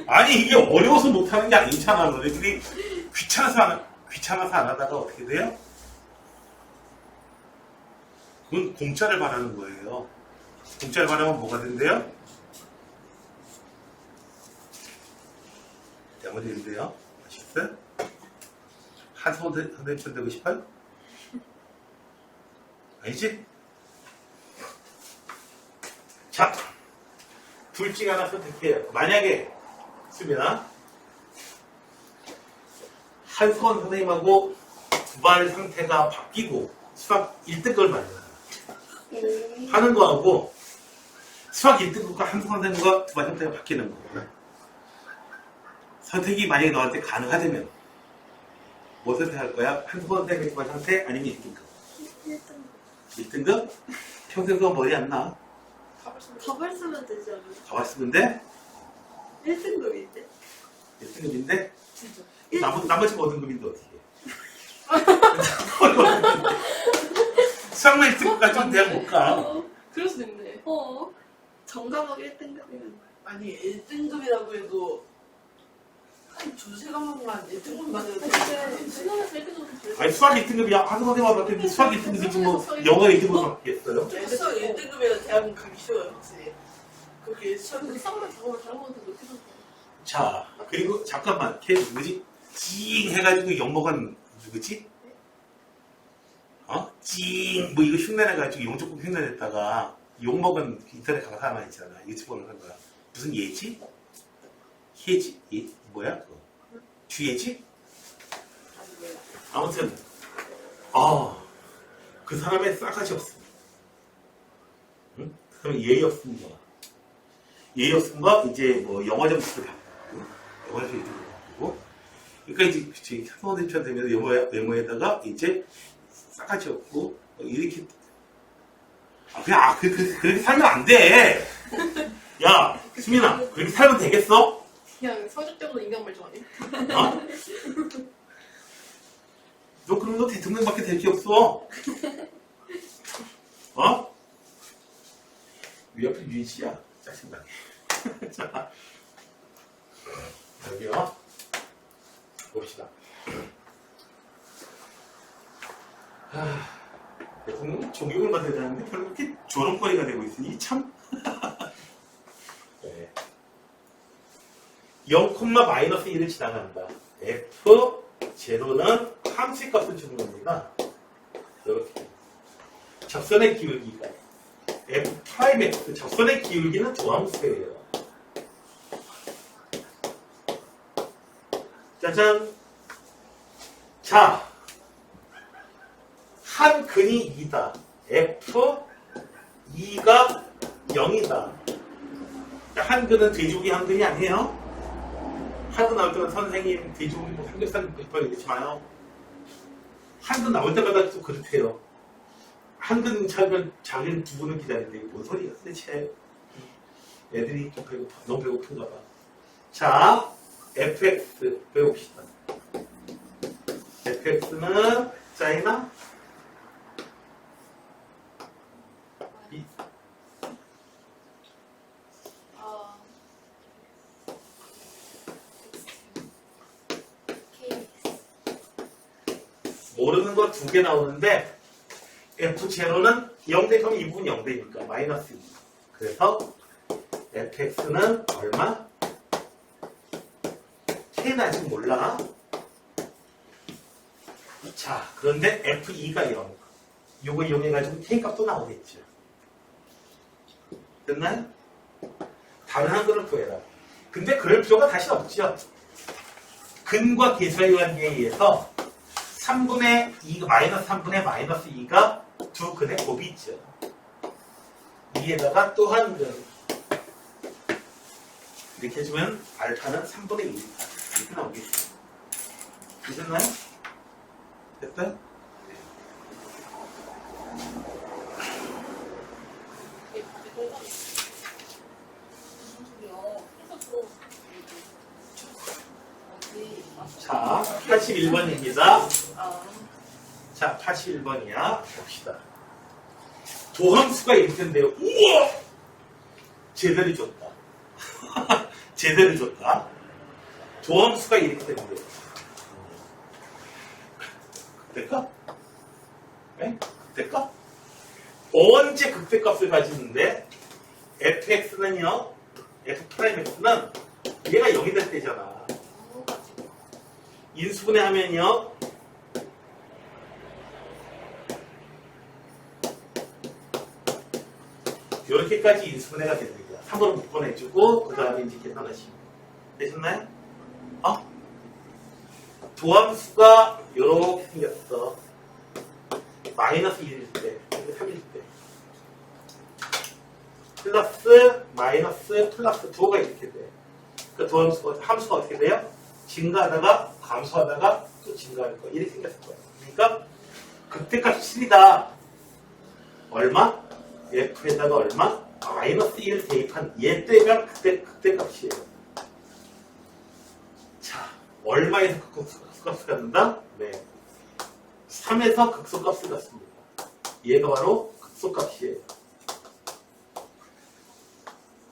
아니 이게 어려워서 못하는 게 아니잖아. 너네들이 귀찮아서 안 하다가 어떻게 돼요? 그건 공짜를 바라는 거예요. 공짜를 바라면 뭐가 된대요? 뭐가 되는데요? 아시겠어요? 한성원 선생님 되고 싶어요? 아니지? 자, 둘 중에 하나 선택해요. 만약에 수빈아 한성원 선생님하고 두발 상태가 바뀌고 수학 1등급을 만들어 하는 거하고 수학 1등급과 한성원 선생님과 두발 상태가 바뀌는 거. 선택이 만약에 너한테 가능하다면 뭐 선택할 거야? 한성원 선생님 두발 상태 아니면 1등급? 1등급? 평생 그거 머리 안 나? 답을 쓰면 되지 않나? 가만 쓰면 돼? 1등급인데? 1등급인데? 진짜. 나머지가 5등급인데 어떻게 해? 수학만 1등급까지 좀 대학 못 가. 그럴 수도 있네. 정과목 1등급이면 아니 1등급이라고 해도 한 두세 과목만 1등급만 해도 근데 수능에서 1등급은 아니 수학 1등급이야. 한성원 선생님하고 바뀌는데 수학 1등급이지 뭐 영어 1등급 바뀌겠어요? 수학 1등급이라 대학은 가기 쉬워요 확실히. 그렇게 시험 근데 수학만 작업을 다른 거한테 높이는 거. 자, 그리고 잠깐만, 걔 누구지? 찡 해가지고 욕먹은 누구지? 찡, 뭐 이거 흉내내가지고 용조국 흉내냈다가 욕먹은 인터넷 강사 하나 있잖아. 유튜브 강사가. 무슨 예지? 혜지? 뭐야? 그거? 주예지? 아무튼, 그 사람의 싸가지 없음. 응? 그 사람의 예의 없음 거. 예의 없음 거, 이제 뭐 영어 점수도 다 영어에서 이렇게 나오고, 그러니까 이제 한성원 되면 외모에다가 이제 싸가지 없고 이렇게 그렇게 살면 안 돼. 야, 수민아, 그렇게 살면 되겠어? 그냥 성적적으로 인간 말좀 아니? 어? 너 그럼 너 대통령밖에 될 게 없어. 위 앞에 유지야. 짜증나게. 자. 여기요. 봅시다. 대통령 존경을 받아야 되는데 결국 이렇게 조롱거리가 되고 있으니 참. 네. 0,-1을 지나간다. F0는 함수의 값을 주는 겁니다. 이렇게. 접선의 기울기가 F'X, 접선의 기울기는 조함수예요. 짜잔. 자, 한 근이 2다. F2가 0이다. 한 근은 돼지고기 한 근이 아니에요. 한 근 나올 때마다 선생님 돼지고기 뭐 삼겹살 먹고 싶어요 이러지 마요. 한 근 나올 때마다 또 그렇대요. 한 근 차면 자기는 두 분을 기다리는데 뭔 소리야 도대체. 애들이 좀 너무 배고픈가 봐. 자, fx 배웁시다. fx는 짜이나? 모르는 거 두 개 나오는데 f0는 0 대면 이 부분 0대니까 마이너스 2. 그래서 fx는 얼마? k는 아직 몰라. 자, 그런데 f2가 0. 요거 이용해가지고 k 값도 나오겠죠. 됐나요? 다른 한글을 구해라. 근데 그럴 필요가 다시 없죠. 근과 계수의 관계에 의해서 3분의 2, 마이너스 3분의 마이너스 2가 두 근의 곱이 있죠. 위에다가 또 한 근. 이렇게 해주면 알파는 3분의 1. 이렇게 나오겠죠. 되셨나요? 됐다? 자, 81번입니다. 자, 81번이야. 봅시다. 도함수가 이렇게 된대요. 우와! 제대로 줬다. 제대로 줬다. 조함수가 이렇게 되는 거예요. 그때까? 네? 그때까? 언제 극대값을 가지는데 fx는요, f'x는 얘가 0이 될 때잖아. 인수분해 하면요, 이렇게까지 인수분해가 되는 거야. 3으로 묶어내주고, 그 다음에 이제 계산하시면. 되셨나요? 도함수가 이렇게 생겼어. 마이너스 1일 때, 3일 때. 플러스, 마이너스, 플러스 두어가 이렇게 돼. 그 도함수가, 함수가 어떻게 돼요? 증가하다가, 감소하다가, 또 증가할 거야. 이렇게 생겼을 거야. 그러니까, 극대값이 7이다. 얼마? f에다가 얼마? 마이너스 1을 대입한 얘 때가 극대값이에요. 자, 얼마에서 극소값을 갖는다? 네. 3에서 극소값을 갖습니다. 얘가 바로 극소값이에요.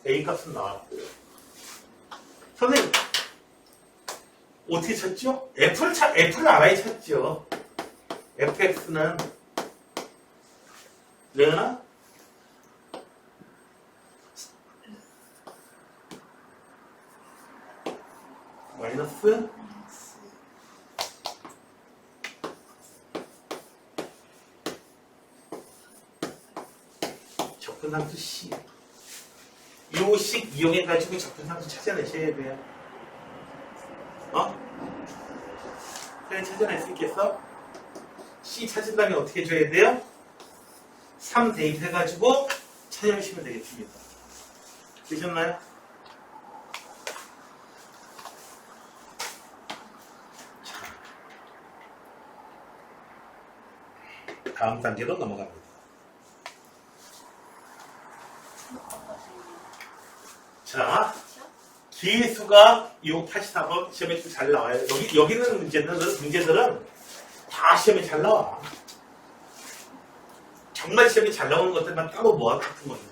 A값은 나왔고요. 선생님, 어떻게 찾죠? F를 알아야 찾죠. fx는 르나 마이너스 접근함수 C. 요 식 이용해가지고 접근함수 찾아내셔야 돼요. 그냥 찾아낼 수 있겠어? C 찾은 다음에 어떻게 줘야 돼요? 3 대입해가지고 찾아주시면 되겠습니다. 되셨나요? 다음 단계로 넘어갑니다. 자, 기수가 284번 시험에 좀 잘 나와요. 여기는 문제들은 다 시험에 잘 나와. 정말 시험에 잘 나오는 것들만 따로 모아 같은 거니까.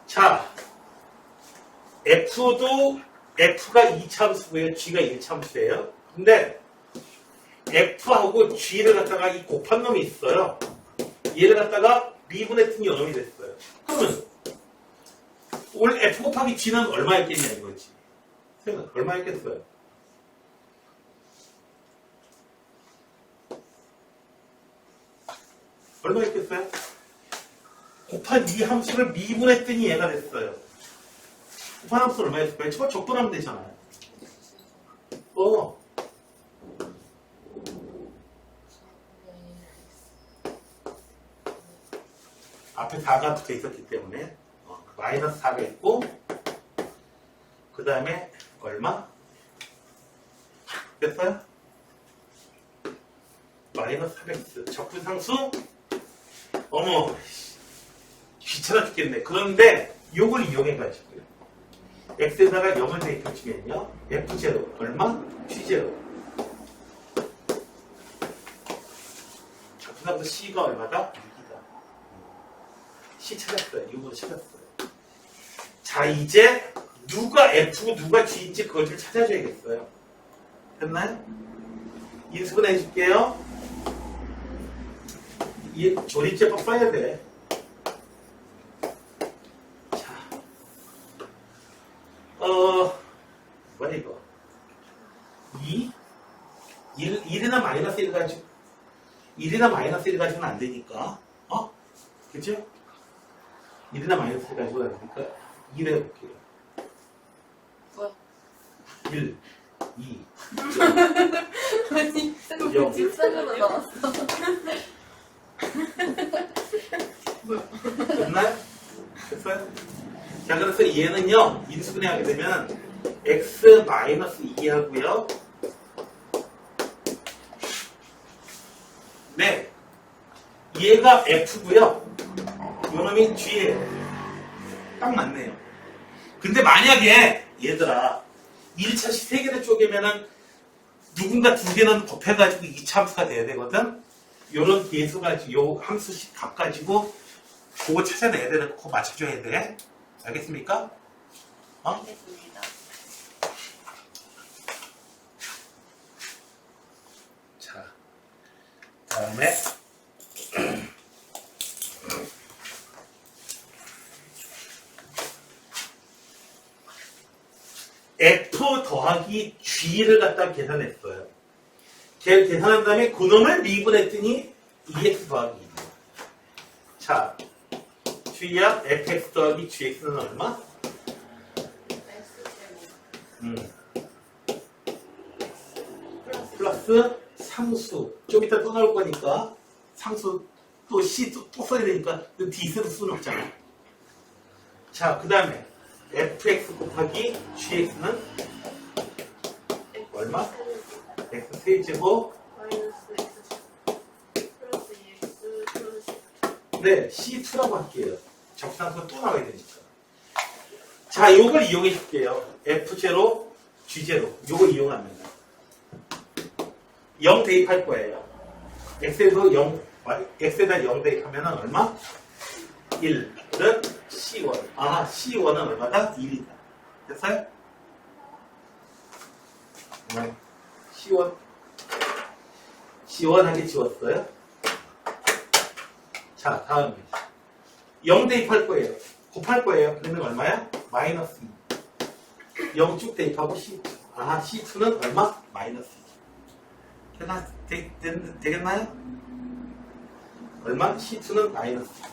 자, F가 2차함수고요. G가 1차함수예요. 근데 F하고 G를 갖다가 이 곱한 놈이 있어요. 얘를 갖다가 미분했더니 요놈이 됐어요. 그러면 올 F 곱하기 G는 얼마였겠냐 이거지. 얼마였겠어요? 얼마였겠어요? 곱한 이 함수를 미분했더니 얘가 됐어요. 곱한 함수 얼마였을까요? 저거 적분하면 되잖아요. 앞에 4가 붙어 있었기 때문에 마이너스 4가 있고 그 다음에 얼마? 됐어요? 마이너스 400x 적분상수? 어머 귀찮아 죽겠네. 그런데 요걸 이용해가지고요. x에다가 0을 대입해주면요. f0 얼마? g0 적분상수 c가 얼마다? 6이다. c 찾았어요. 6으로 찾았어요. 자 이제 누가 F고 누가 G인지 그걸 좀 찾아줘야겠어요. 됐나요? 인수분해 해줄게요. 이 조립제법 써야 돼. 자, 뭐야 이거? 1이나 마이너스 1 가지고 1이나 마이너스 1 가지고는 안 되니까 그죠? 1이나 마이너스 1 가지고는 안 되니까 1 해볼게요. 뭐야? 1, 2, 아니, 0. 직선으로 나왔어. 뭐야? 됐나요? 됐어요? 자, 그래서 얘는요, 인수분해 하게 되면 x-2 하고요. 네. 얘가 f고요. 요놈이 g예요. 딱 맞네요. 근데 만약에 얘들아 1차식 3개를 쪼개면은 누군가 2개는 곱해가지고 2차 함수가 돼야 되거든. 요런 계수 가지고 요 함수식 값 가지고 그거 찾아내야 돼. 그거 맞춰줘야 돼. 알겠습니까? 알겠습니다. 자, 다음에 F 더하기 G를 갖다 계산했어요. 계산한 다음에 그놈을 미분했더니 EX 더하기 2. 자, G야 FX 더하기 GX는 얼마? 플러스 상수. 좀 이따 또 나올 거니까 상수 또 C 또 써야 되니까 D 쓸 수는 없잖아. 자, 그 다음에 fx 곱하기 gx는 얼마? x 세제곱 마이너스 x 플러스 2x 플러스 네, C2라고 할게요. 적상수 또 나와야 되니까. 자, 요걸 이용해 줄게요. F0, G0. 요걸 이용합니다. 0 대입할 거예요. X에서 0, X에다 0 대입하면 얼마? 1은 C1. 아, C1은 얼마다? 1이다. 됐어요? 네. C1. 시원하게 지웠어요. 자, 다음에 0 대입할 거예요. 곱할 거예요. 그러면 얼마야? 마이너스 2. 0 쭉 대입하고 C2. 아, C2는 얼마? 마이너스 2. 되겠나요? 얼마? C2는 마이너스 2.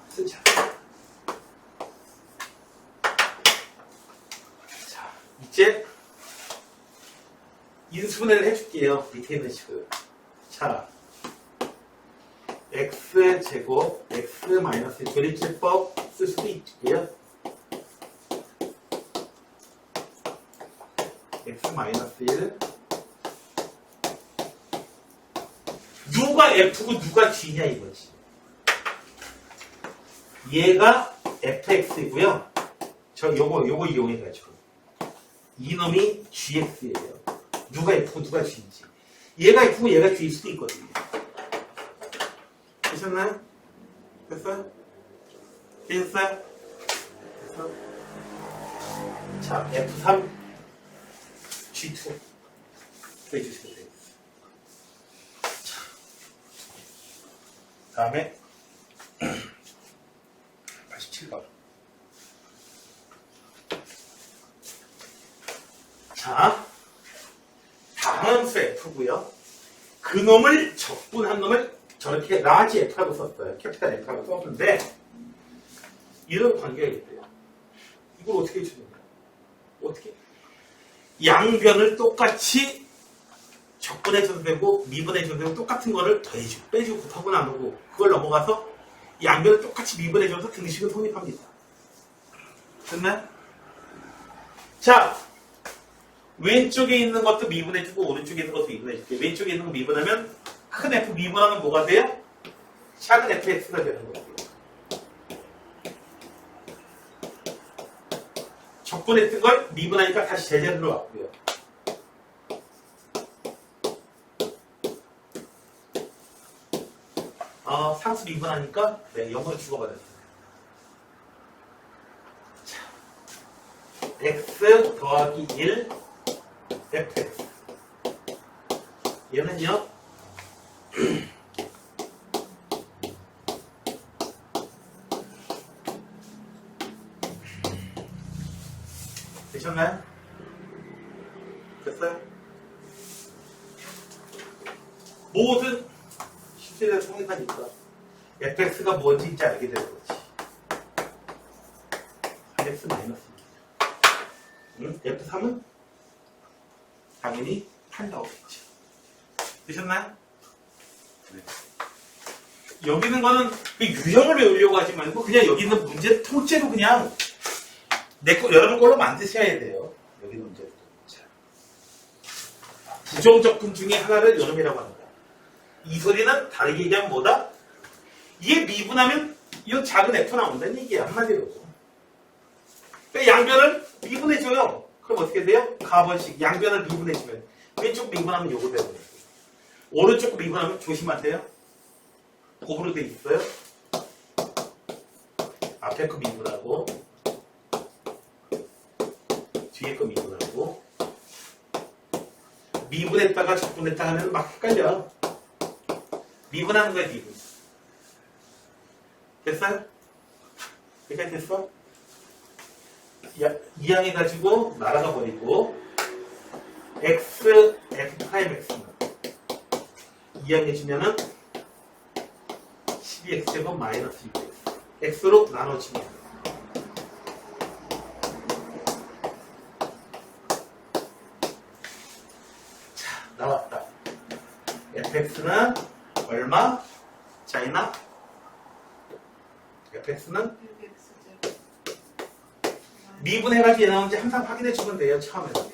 쓰자. 자, 이제 인수분해를 해줄게요. 밑에 있는 식을. 자, x제곱 x 마이너스 조립제법 쓸 수도 있고요. x 마이너스 1 누가 f고 누가 g냐 이거지. 얘가 fx이고요. 저 요거 이용해가지고 이놈이 gx예요. 누가 f고 누가 g인지. 얘가 f고 얘가 g일 수도 있거든요. 되셨나요? 됐어요? 되셨어요? 됐어? 자, F3, G2 해주시면 돼요. 자, 다음에 87번. 자, 다음 수 F고요. 그놈을 적분한 놈을 저렇게 라지 F라고 썼어요. 캐피탈 F라고 썼는데 이런 관계가 있대요. 이걸 어떻게 해주는 거야? 어떻게? 양변을 똑같이 적분해줘도 되고 미분해줘도 되고 똑같은 거를 더해주고 빼주고 곱하고 나누고 그걸 넘어가서 양변을 똑같이 미분해줘서 등식을 성립합니다. 됐나요? 자, 왼쪽에 있는 것도 미분해주고 오른쪽에 있는 것도 미분해줄게요. 왼쪽에 있는 거 미분하면 큰 F 미분하면 뭐가 돼요? 작은 fx가 되는 거예요. 적분했던 걸 미분하니까 다시 제자리로 왔고요. 상수 미분하니까 네, 0으로 주고받았어요. 자, x 더하기 1 fx 얘는요 되셨나요? 됐어요? 모든 실제를 성립하니까 fx가 뭔지 이제 알게 되는 거지. 4x 마이너스 2. f3은 당연히 8 나오겠죠. 되셨나요? 네. 여기 있는 거는 유형을 외우려고 하지 말고 그냥 여기 있는 문제 통째로 그냥 여러분 걸로 만드셔야 돼요. 여기 있는 문제도. 부정적분 중에 하나를 요놈이라고 합니다. 이 소리는 다르게 얘기하면 뭐다? 얘 미분하면 이 작은 f 나온다는 얘기야. 한마디로. 양변을 미분해줘요. 그럼 어떻게 돼요? 가번씩 양변을 미분해주면 왼쪽 미분하면 요거 되고 오른쪽 미분하면 조심하세요. 곱으로 돼 있어요. 앞에 거 미분하고 뒤에 거 미분하고 미분했다가 적분했다 하면 막 헷갈려. 미분하는 거야, 미분. 됐어요? 여기까지 됐어? 이항해가지고 날아가 버리고 x, f 프라임 x는 이항해주면은 12x제곱 마이너스 6x x로 나눠주면 자, 나왔다. fx는 얼마? 자이나? fx는 미분해가지고 얘 나오는지 항상 확인해 주면 돼요. 처음에는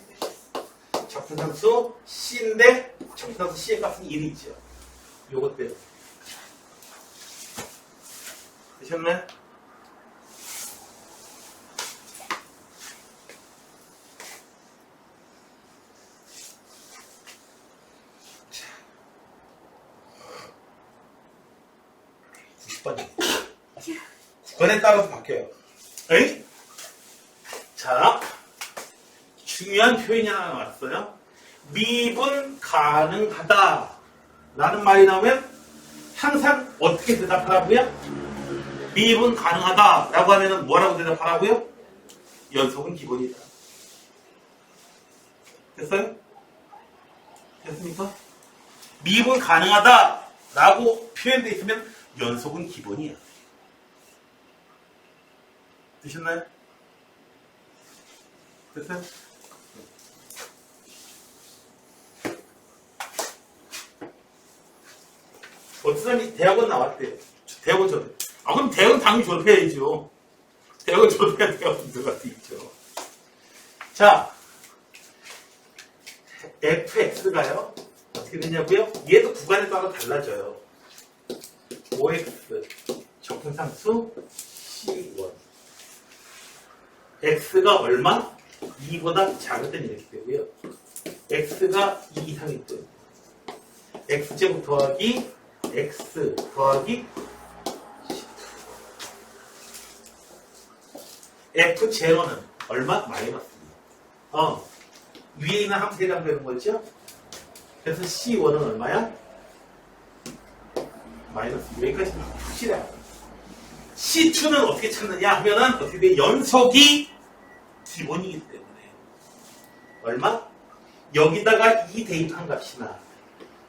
적분상수 C인데 적분상수 C의 값은 1이죠. 요것 때문에. 되셨나요? 자, 90번입니다. 구간에 따라서 바뀌어요. 에이? 자, 중요한 표현이 하나 나왔어요. 미분 가능하다 라는 말이 나오면 항상 어떻게 대답하라고요? 미분 가능하다 라고 하면 뭐라고 대답하라고요? 연속은 기본이다. 됐어요? 됐습니까? 미분 가능하다 라고 표현되어 있으면 연속은 기본이야. 되셨나요? 됐어요? 어떤 사람이 대학원 나왔대요. 대학원 졸업. 아, 그럼 대학원 당연히 졸업해야죠. 대학원 졸업해야 대학원 들어갈 수 있죠. 자, fx가요. 어떻게 되냐고요? 얘도 구간에 따라 달라져요. 5x 적분상수 c1 x가 얼마? 2보다 작을 때는 이렇게 되고요. x가 2 이상일 때 x제곱 더하기 x 더하기 f0는 얼마? 마이너스 2. 위에 있는 함수 해당되는 거죠? 그래서 c1은 얼마야? 마이너스 2. 여기까지 확실해. c2는 어떻게 찾느냐 하면은 어떻게 돼? 연속이 기본이기 때문에 얼마? 여기다가 2 대입한 값이나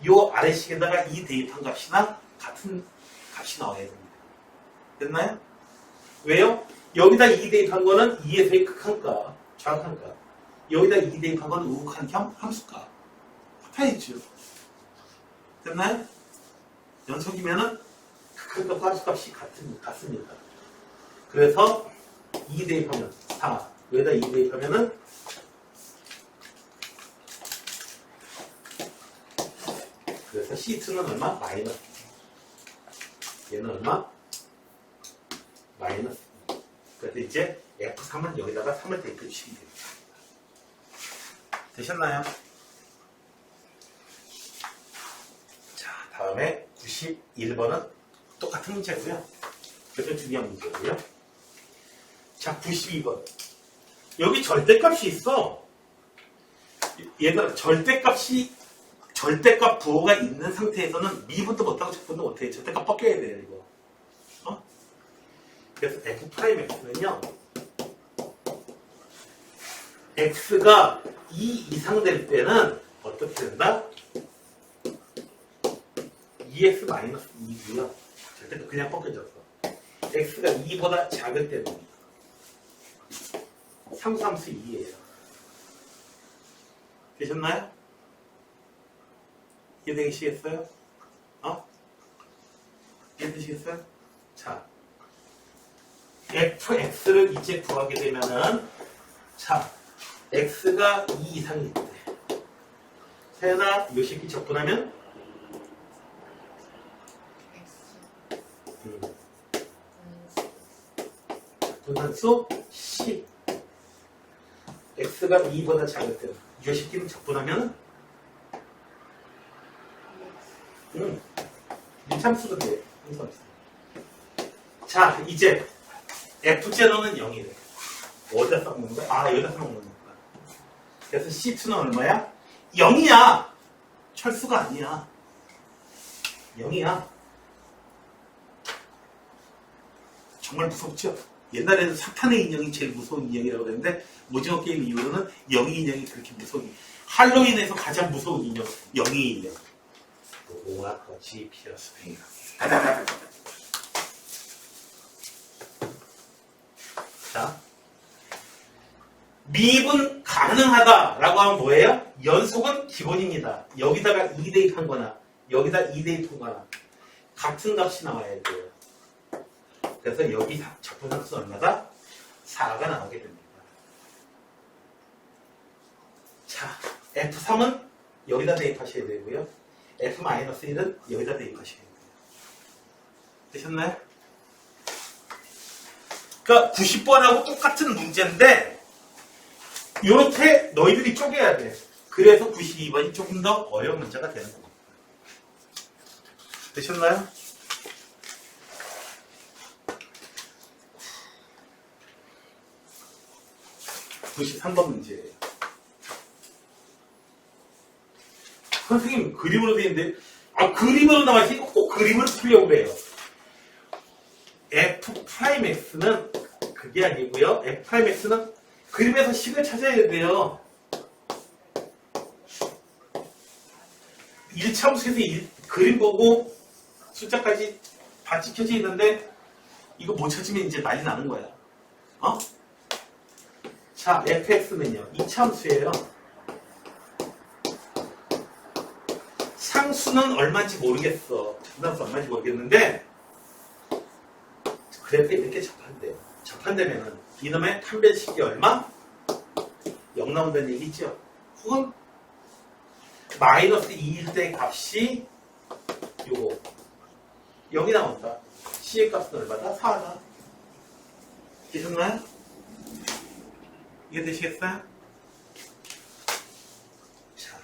요 아래식에다가 2 대입한 값이나 같은 값이 나와야 됩니다. 됐나요? 왜요? 여기다 2 대입한 거는 2에서의 극한 값, 정확한 값. 여기다 2 대입한 거는 우극한 겸 함수값. 같아야죠. 됐나요? 연속이면은 극한 값과 함수값이 같습니다. 그래서 2 대입하면 4. 여기다 2 대입하면은 그래서 C2는 얼마? 마이너스. 얘는 얼마? 마이너스. 그래서 이제 F3은 여기다가 3을 대입해 주시면 됩니다. 되셨나요? 자, 다음에 91번은 똑같은 문제고요. 그래서 중요한 문제고요. 자, 92번. 여기 절대값이 있어. 얘들아, 절대값 부호가 있는 상태에서는 미분도 못하고 적분도 못해. 절대값 벗겨야 돼요, 이거. 그래서 f'x는요, x가 2 이상 될 때는 어떻게 된다? 2x-2고요. 절대값 그냥 벗겨졌어. x가 2보다 작을 때는 상수함수 2예요. 되셨나요? 이해되시겠어요? 이해되시겠어요? 자, fx를 이제 구하게 되면은, 자, x가 2 이상일 때, 세나 요 새끼 적분하면, 분산수 c. x가 2보다 작을 때, 요 새끼는 적분하면, 민참수도 돼. 자, 이제 F0는 0이래. 어디다 써먹는 거야? 아, 여기다 써먹는 거야. 그래서 C2는 얼마야? 0이야. 철수가 아니야. 0이야. 정말 무섭죠? 옛날에는 사탄의 인형이 제일 무서운 인형이라고 그랬는데 오징어 게임 이후로는 영희 인형이 그렇게 무서운 할로윈에서 가장 무서운 인형 영희 인형. 무궁화 꽃이 피었습니다. 자, 미분 가능하다라고 하면 뭐예요? 연속은 기본입니다. 여기다가 2 대입한 거나 여기다 2 대입한 거나 같은 값이 나와야 돼요. 그래서 여기 적분상수는 얼마다? 4가 나오게 됩니다. 자, F3은 여기다 대입하셔야 되고요. F-1은 여기다 대입하셔야 돼요. 되셨나요? 그러니까 90번하고 똑같은 문제인데 이렇게 너희들이 쪼개야 돼. 그래서 92번이 조금 더 어려운 문제가 되는 겁니다. 되셨나요? (93번) 문제예요. 선생님 그림으로 되어 있는데 그림으로 나와서 이거 꼭 그림을 풀려고 그래요. F'X는 그게 아니고요. F'X는 그림에서 식을 찾아야 돼요. 1차함수에서 그림 보고 숫자까지 다 찍혀져 있는데 이거 못 찾으면 이제 난리 나는 거야. 자, fx는요. 2차함수예요. 상수는 얼마인지 모르겠어. 정답수 얼마인지 모르겠는데 그래프에 이렇게 접한대요. 접한다면은 이놈의 판별식이 얼마? 0 나온다는 얘기죠. 혹은 마이너스 2일 때 값이 요거 0이 나온다. C의 값은 얼마다? 4다. 되셨나요? 이해 되시겠어요? 자,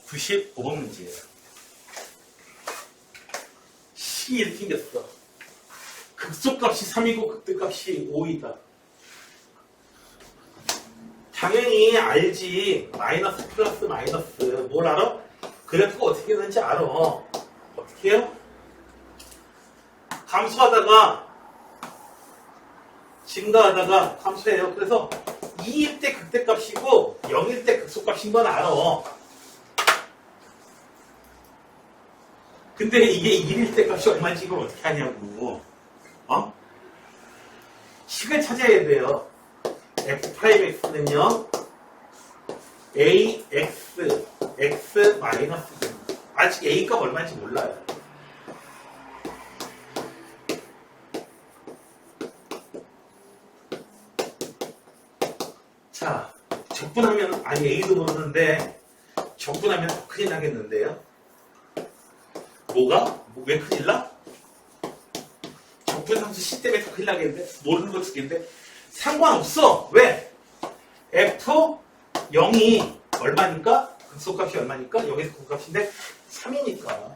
95번 문제예요. C 이렇게 생겼어. 극소값이 3이고 극대값이 5이다. 당연히 알지. 마이너스 플러스 마이너스. 뭘 알아? 그래프가 어떻게 되는지 알아. 어떻게 해요? 감소하다가 증가하다가 감소해요. 그래서 2일 때 극대값이고 0일 때 극소값인 건 알아. 근데 이게 1일 때 값이 얼마인지 이걸 어떻게 하냐고. 식을 찾아야 돼요. F'X는요. AX, X 마이너스 아직 A값 얼마인지 몰라요. 자, 적분하면 A도 모르는데 적분하면 더 큰일 나겠는데요. 뭐가? 왜 큰일 나? 적분상수 C 때문에 더 큰일 나겠는데? 모르는 거 두 개인데? 상관없어. 왜? F0이 얼마니까? 극소값이 얼마니까? 여기서 극소값인데 3이니까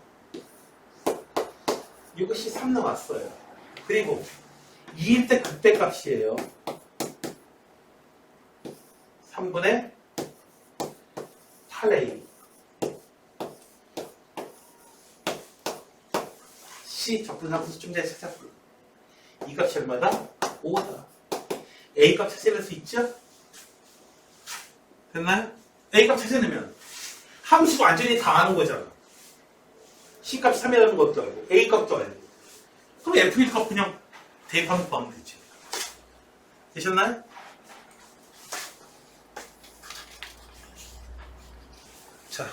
이것이 3 나왔어요. 그리고 2일 때 극대값이에요. 3분의 8A C 적분상수 좀 전에 찾았고요. 이 값이 얼마다? 5다. A 값 찾아낼 수 있죠? 됐나요? A 값 찾아내면 함수 완전히 다 아는 거잖아. C 값이 3이라는 것도 알고 A 값도 알고 그럼 F1 값 그냥 대입하면 구하면 되죠. 되셨나요? 자,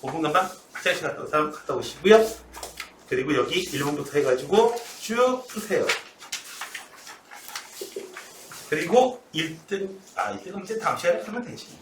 5분 금방 화장실 갔다 오시고요. 그리고 여기 1번부터 해가지고 쭉 푸세요. 그리고 1등, 1등 문제 다음 시간에 하면 되지.